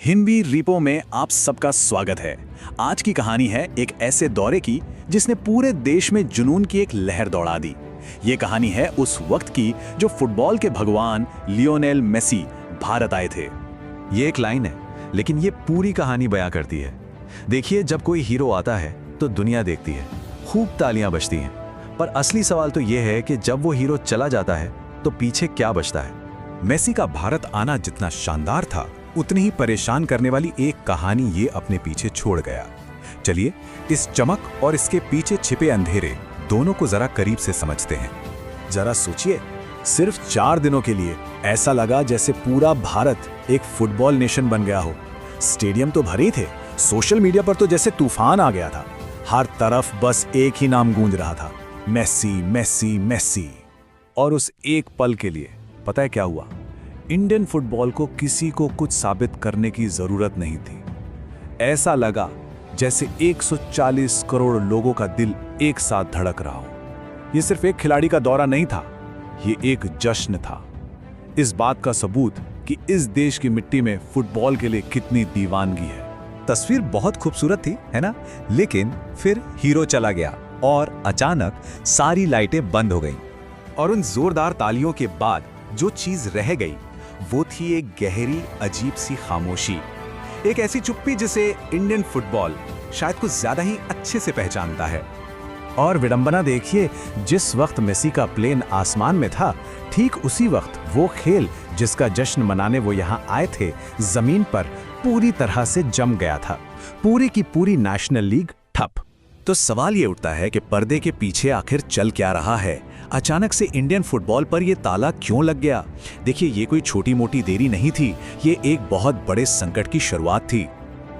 हिंदी रीपो में आप सबका स्वागत है। आज की कहानी है एक ऐसे दौरे की जिसने पूरे देश में जुनून की एक लहर दौड़ा दी। ये कहानी है उस वक्त की जो फुटबॉल के भगवान लियोनेल मेसी भारत आए थे। ये एक लाइन है, लेकिन ये पूरी कहानी बयां करती है। देखिए, जब कोई हीरो आता है तो दुनिया देखती है, खूब तालियां बजती हैं, पर असली सवाल तो ये है कि जब वो हीरो चला जाता है तो पीछे क्या बचता है। मेसी का भारत आना जितना शानदार था, उतनी ही परेशान करने वाली एक कहानी ये अपने पीछे छोड़ गया। चलिए इस चमक और इसके पीछे छिपे अंधेरे दोनों को जरा करीब से समझते हैं। जरा सोचिए, सिर्फ 4 दिनों के लिए ऐसा लगा जैसे पूरा भारत एक फुटबॉल नेशन बन गया हो। स्टेडियम तो भरे थे, सोशल मीडिया पर तो जैसे तूफान आ गया था। हर तरफ बस एक ही नाम गूंज रहा था, मेसी मेसी मेसी। और उस एक पल के लिए पता है क्या हुआ? इंडियन फुटबॉल को किसी को कुछ साबित करने की जरूरत नहीं थी। ऐसा लगा जैसे 140 करोड़ लोगों का दिल एक साथ धड़क रहा हो। यह सिर्फ एक खिलाड़ी का दौरा नहीं था, ये एक जश्न था। इस बात का सबूत कि इस देश की मिट्टी में फुटबॉल के लिए कितनी दीवानगी है। तस्वीर बहुत खूबसूरत थी, है ना? लेकिन फिर हीरो चला गया और अचानक सारी लाइटें बंद हो गईं। और उन जोरदार तालियों के बाद जो चीज रह गई वो थी एक गहरी अजीब सी खामोशी। एक ऐसी चुप्पी जिसे इंडियन फुटबॉल शायद कुछ ज्यादा ही अच्छे से पहचानता है। और विडंबना देखिए, जिस वक्त मेसी का प्लेन आसमान में था, ठीक उसी वक्त वो खेल जिसका जश्न मनाने वो यहाँ आए थे, जमीन पर पूरी तरह से जम गया था। पूरी की पूरी नेशनल लीग ठप। तो सवाल ये उठता है कि पर्दे के पीछे आखिर चल क्या रहा है? अचानक से इंडियन फुटबॉल पर यह ताला क्यों लग गया? देखिए, ये कोई छोटी मोटी देरी नहीं थी, ये एक बहुत बड़े संकट की शुरुआत थी।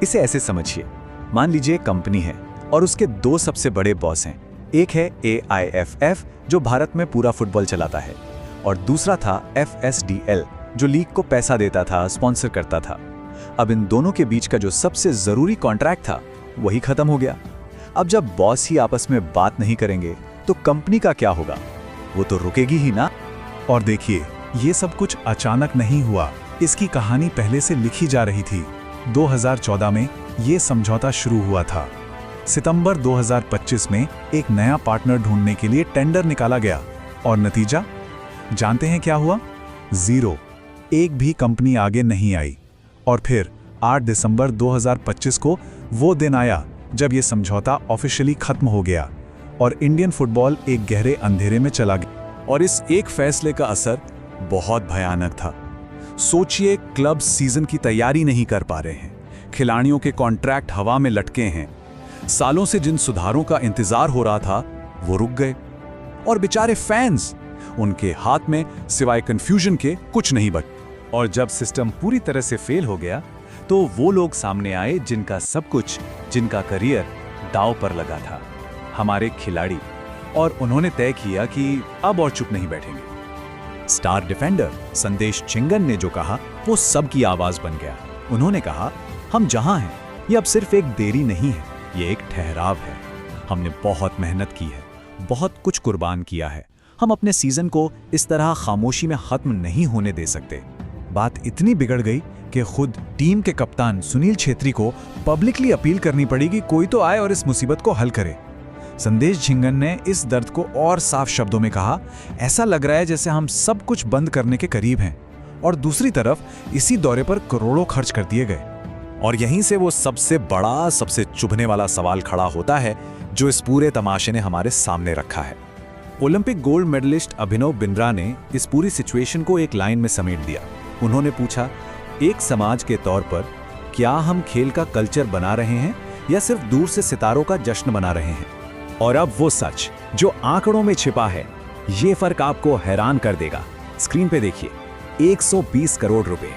इसे ऐसे समझिए, मान लीजिए कंपनी है और उसके 2 सबसे बड़े बॉस हैं। एक है AIFF जो भारत में पूरा फुटबॉल चलाता है, और दूसरा था FSDL जो लीग को पैसा देता था, स्पॉन्सर करता था। अब इन दोनों के बीच का जो सबसे जरूरी कॉन्ट्रैक्ट था वही खत्म हो गया। अब जब बॉस ही आपस में बात नहीं करेंगे तो कंपनी का क्या होगा? वो तो रुकेगी ही ना। और देखिए, ये सब कुछ अचानक नहीं हुआ, इसकी कहानी पहले से लिखी जा रही थी। 2014 में ये समझौता शुरू हुआ था। सितंबर 2025 में एक नया पार्टनर ढूंढने के लिए टेंडर निकाला गया, और नतीजा जानते हैं क्या हुआ? 0। एक भी कंपनी आगे नहीं आई। और फिर 8 दिसंबर 2025 को वो दिन आया जब ये समझौता ऑफिशियली खत्म हो गया और इंडियन फुटबॉल एक गहरे अंधेरे में चला गया। और इस एक फैसले का असर बहुत भयानक था। सोचिए, क्लब सीजन की तैयारी नहीं कर पा रहे हैं, खिलाड़ियों के कॉन्ट्रैक्ट हवा में लटके हैं, सालों से जिन सुधारों का इंतजार हो रहा था वो रुक गए, और बेचारे फैंस, उनके हाथ में सिवाय कंफ्यूजन के कुछ नहीं बचा। और जब सिस्टम पूरी तरह से फेल हो गया तो वो लोग सामने आए जिनका सब कुछ, जिनका करियर दांव पर लगा था, हमारे खिलाड़ी। और उन्होंने तय किया कि अब और चुप नहीं बैठेंगे। स्टार डिफेंडर संदेश झिंगन ने जो कहा वो सबकी आवाज बन गया। उन्होंने कहा, हम जहां हैं ये अब सिर्फ एक देरी नहीं है, ये एक ठहराव है। हमने बहुत मेहनत की है, बहुत कुछ कुर्बान किया है। हम अपने सीजन को इस तरह खामोशी में खत्म नहीं होने दे सकते। बात इतनी बिगड़ गई कि खुद टीम के कप्तान सुनील छेत्री को पब्लिकली अपील करनी पड़ी कि कोई तो आए और इस मुसीबत को हल करे। संदेश झिंगन ने इस दर्द को और साफ शब्दों में कहा, ऐसा लग रहा है जैसे हम सब कुछ बंद करने के करीब हैं। और दूसरी तरफ इसी दौरे पर करोड़ों खर्च कर दिए गए। और यहीं से वो सबसे बड़ा, सबसे चुभने वाला सवाल खड़ा होता है जो इस पूरे तमाशे ने हमारे सामने रखा है। Olympic gold medallist Abhinav Bindra ने इस पूरी सिचुएशन को एक लाइन में समेट दिया। उन्होंने पूछा, एक समाज के तौर पर क्या हम खेल का कल्चर बना रहे हैं या सिर्फ दूर से सितारों का जश्न बना रहे हैं? और अब वो सच जो आंकड़ों में छिपा है, ये फर्क आपको हैरान कर देगा। स्क्रीन पे देखिए, 120 करोड़ रुपए।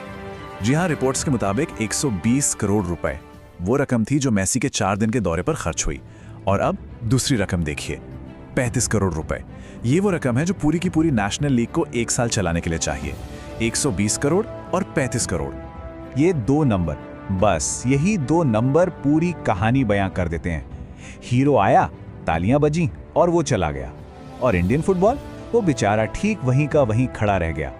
जी हाँ, रिपोर्ट्स के मुताबिक 120 करोड़ रुपए वो रकम थी जो मेसी के 4 दिन के दौरे पर खर्च हुई। और अब दूसरी रकम देखिए, 35 करोड़ रुपए। ये वो रकम है जो पूरी की पूरी नेशनल लीग को 1 साल चलाने के लिए चाहिए। 120 करोड़ और 35 करोड़, ये 2 नंबर, बस यही 2 नंबर पूरी कहानी बयां कर देते हैं। हीरो आया, तालियां बजी और वो चला गया, और इंडियन फुटबॉल, वो बेचारा ठीक वहीं का वहीं खड़ा रह गया।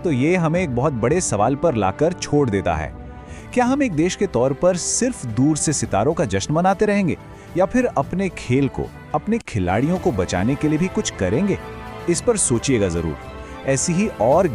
तो ये हमें एक बहुत बड़े सवाल पर लाकर छोड़ देता है क्या हम एक देश के तौर पर सिर्फ दूर से सितारों का जश्न मनाते रहेंगे या फिर अपने खेल को, अपने खिलाड़ियों को बचाने के लिए भी कुछ करेंगे? इस पर सोचिएगा जरूर। ऐसी ही और